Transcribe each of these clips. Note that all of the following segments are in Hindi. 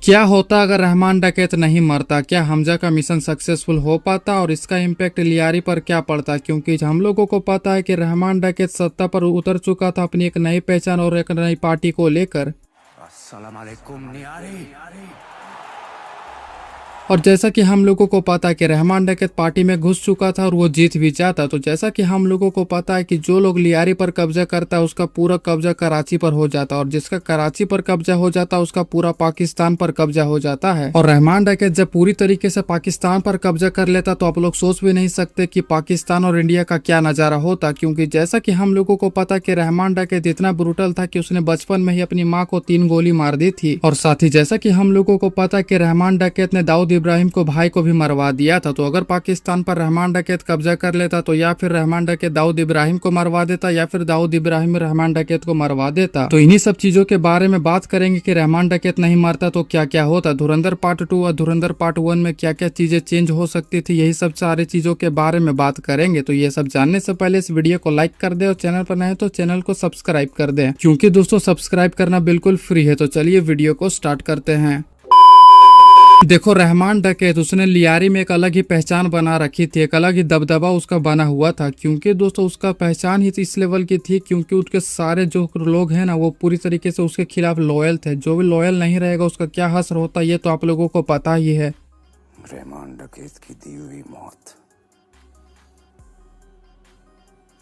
क्या होता अगर रहमान डकैत नहीं मरता? क्या हमजा का मिशन सक्सेसफुल हो पाता और इसका इम्पैक्ट लियारी पर क्या पड़ता? क्योंकि हम लोगों को पता है कि रहमान डकैत सत्ता पर उतर चुका था अपनी एक नई पहचान और एक नई पार्टी को लेकर। अस्सलाम वालेकुम नियारी। और जैसा कि हम लोगों को पता है कि रहमान डकैत पार्टी में घुस चुका था और वो जीत भी जाता, तो जैसा कि हम लोगों को पता है कि जो लोग लियारी पर कब्जा करता है उसका पूरा कब्जा कराची पर हो जाता है, और जिसका कराची पर कब्जा हो जाता है उसका पूरा पाकिस्तान पर कब्जा हो जाता है। और रहमान डकैत जब पूरी तरीके से पाकिस्तान पर कब्जा कर लेता तो आप लोग सोच भी नहीं सकते कि पाकिस्तान और इंडिया का क्या नजारा होता। क्योंकि जैसा कि हम लोगों को पता कि रहमान डकैत इतना ब्रूटल था कि उसने बचपन में ही अपनी माँ को 3 गोली मार दी थी। और साथ ही जैसा कि हम लोगों को पता कि रहमान डकैत ने दाऊद इब्राहिम को भाई को भी मरवा दिया था। तो अगर पाकिस्तान पर रहमान डकैत कब्जा कर लेता तो या फिर रहमान डकैत दाऊद इब्राहिम को मरवा देता या फिर दाऊद इब्राहिम रहमान डकैत को मरवा देता। तो इन्हीं सब चीजों के बारे में बात करेंगे कि रहमान डकैत नहीं मरता तो क्या क्या होता, धुरंधर पार्ट 2 और धुरंधर पार्ट 1 में क्या क्या चीजें चेंज हो सकती थी, यही सब सारी चीजों के बारे में बात करेंगे। तो ये सब जानने से पहले इस वीडियो को लाइक कर दे और चैनल पर नए तो चैनल को सब्सक्राइब कर दे, क्योंकि दोस्तों सब्सक्राइब करना बिल्कुल फ्री है। तो चलिए वीडियो को स्टार्ट करते हैं। देखो, रहमान डकैत उसने लियारी में एक अलग ही पहचान बना रखी थी, एक अलग ही दबदबा उसका बना हुआ था। क्योंकि दोस्तों उसका पहचान ही इस लेवल की थी क्योंकि उसके सारे जो लोग हैं ना वो पूरी तरीके से उसके खिलाफ लॉयल थे। जो भी लॉयल नहीं रहेगा उसका क्या हश्र होता ये तो आप लोगों को पता ही है। रहमान डकैत की दी हुई मौत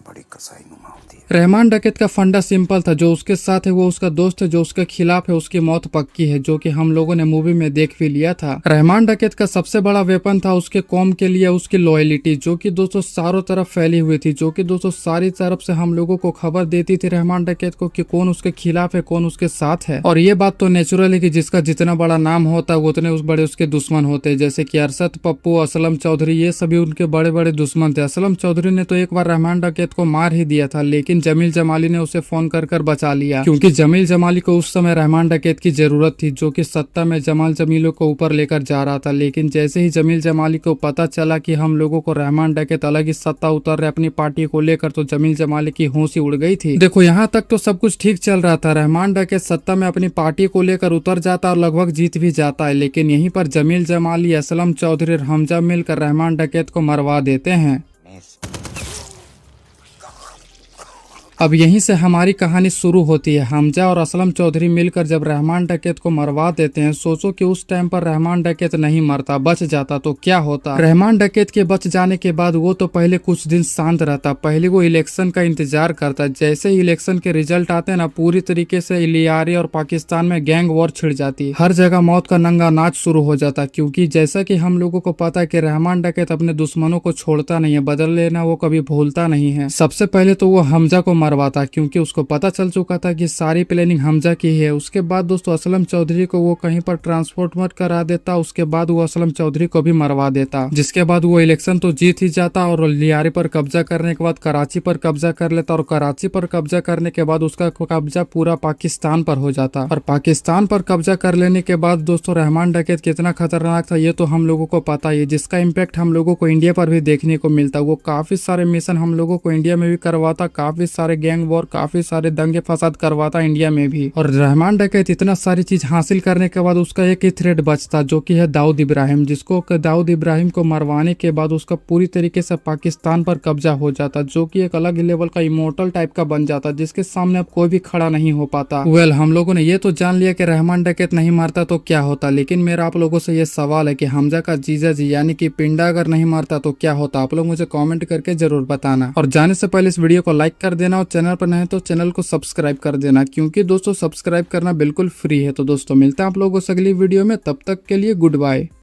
बड़ी कसाईनुमा होती है। रहमान डकैत का फंडा सिंपल था, जो उसके साथ है वो उसका दोस्त है, जो उसके खिलाफ है उसकी मौत पक्की है, जो कि हम लोगों ने मूवी में देख भी लिया था। रहमान डकैत का सबसे बड़ा वेपन था उसके कौम के लिए उसकी लॉयलिटी, जो कि दोस्तों चारों तरफ फैली हुई थी, जो कि दोस्तों सारी तरफ से हम लोगों को खबर देती थी रहमान डकैत को कि कौन उसके खिलाफ है कौन उसके साथ है। और ये बात तो नेचुरल है कि जिसका जितना बड़ा नाम होता है उतने उस बड़े उसके दुश्मन होते हैं। जैसे कि अरशद पप्पू, असलम चौधरी, ये सभी उनके बड़े बड़े दुश्मन थे। असलम चौधरी ने तो एक बार रहमान डकैत को मार ही दिया था, लेकिन जमील जमाली ने उसे फोन कर बचा लिया, क्योंकि जमील जमाली को उस समय रहमान डकैत की जरूरत थी, जो कि सत्ता में जमाल जमीलों को ऊपर लेकर जा रहा था। लेकिन जैसे ही जमील जमाली को पता चला कि हम लोगों को रहमान डकैत अलग ही सत्ता उतर रहे अपनी पार्टी को लेकर, तो जमील जमाली की होश ही उड़ गई थी। देखो, यहाँ तक तो सब कुछ ठीक चल रहा था, रहमान डकैत सत्ता में अपनी पार्टी को लेकर उतर जाता और लगभग जीत भी जाता है। लेकिन यहीं पर जमील जमाली, असलम चौधरी और हमजा मिलकर रहमान डकैत को मरवा देते हैं। अब यहीं से हमारी कहानी शुरू होती है। हमजा और असलम चौधरी मिलकर जब रहमान डकैत को मरवा देते हैं, सोचो कि उस टाइम पर रहमान डकैत नहीं मरता, बच जाता तो क्या होता। रहमान डकैत के बच जाने के बाद वो तो पहले कुछ दिन शांत रहता, पहले वो इलेक्शन का इंतजार करता। जैसे ही इलेक्शन के रिजल्ट आते हैं ना, पूरी तरीके से लियारी और पाकिस्तान में गैंग वॉर छिड़ जाती, हर जगह मौत का नंगा नाच शुरू हो जाता। क्योंकि जैसा कि हम लोगों को पता है कि रहमान डकैत अपने दुश्मनों को छोड़ता नहीं है, बदल लेना वो कभी भूलता नहीं है। सबसे पहले तो वो हमजा को मरवाता, क्योंकि उसको पता चल चुका था कि सारी प्लानिंग हमजा की है। उसके बाद दोस्तों असलम चौधरी को वो कहीं पर ट्रांसपोर्ट करा देता, उसके बाद वो असलम चौधरी को भी मरवा देता, जिसके बाद वो इलेक्शन तो जीत ही जाता और लियारी पर कब्जा करने के बाद कराची पर कब्जा कर लेता, और कराची पर कब्जा करने के बाद उसका कब्जा पूरा पाकिस्तान पर हो जाता। और पाकिस्तान पर कब्जा कर लेने के बाद दोस्तों रहमान डकैत कितना खतरनाक था ये तो हम लोगों को पता ही है, जिसका इम्पैक्ट हम लोगों को इंडिया पर भी देखने को मिलता। वो काफी सारे मिशन हम लोगों को इंडिया में भी करवाता, काफी सारे गैंग वॉर, काफी सारे दंगे फसाद करवाता इंडिया में भी। और रहमान डकैत इतना सारी चीज हासिल करने के बाद उसका एक ही थ्रेड बचता, जो कि है दाऊद इब्राहिम, जिसको दाऊद इब्राहिम को मरवाने के बाद उसका पूरी तरीके से पाकिस्तान पर कब्जा हो जाता, जो कि एक अलग लेवल का इमोर्टल टाइप का बन जाता, जिसके सामने अब कोई भी खड़ा नहीं हो पाता। वेल, हम लोगों ने ये तो जान लिया कि रहमान डकैत नहीं मरता तो क्या होता, लेकिन मेरा आप लोगों से ये सवाल है कि हमजा का जीजा जी यानी कि पिंडा अगर नहीं मरता तो क्या होता। आप लोग मुझे कमेंट करके जरूर बताना, और जाने से पहले इस वीडियो को लाइक कर देना और चैनल पर नए तो चैनल को सब्सक्राइब कर देना, क्योंकि दोस्तों सब्सक्राइब करना बिल्कुल फ्री है। तो दोस्तों मिलते हैं आप लोगों से अगली वीडियो में, तब तक के लिए गुड बाय।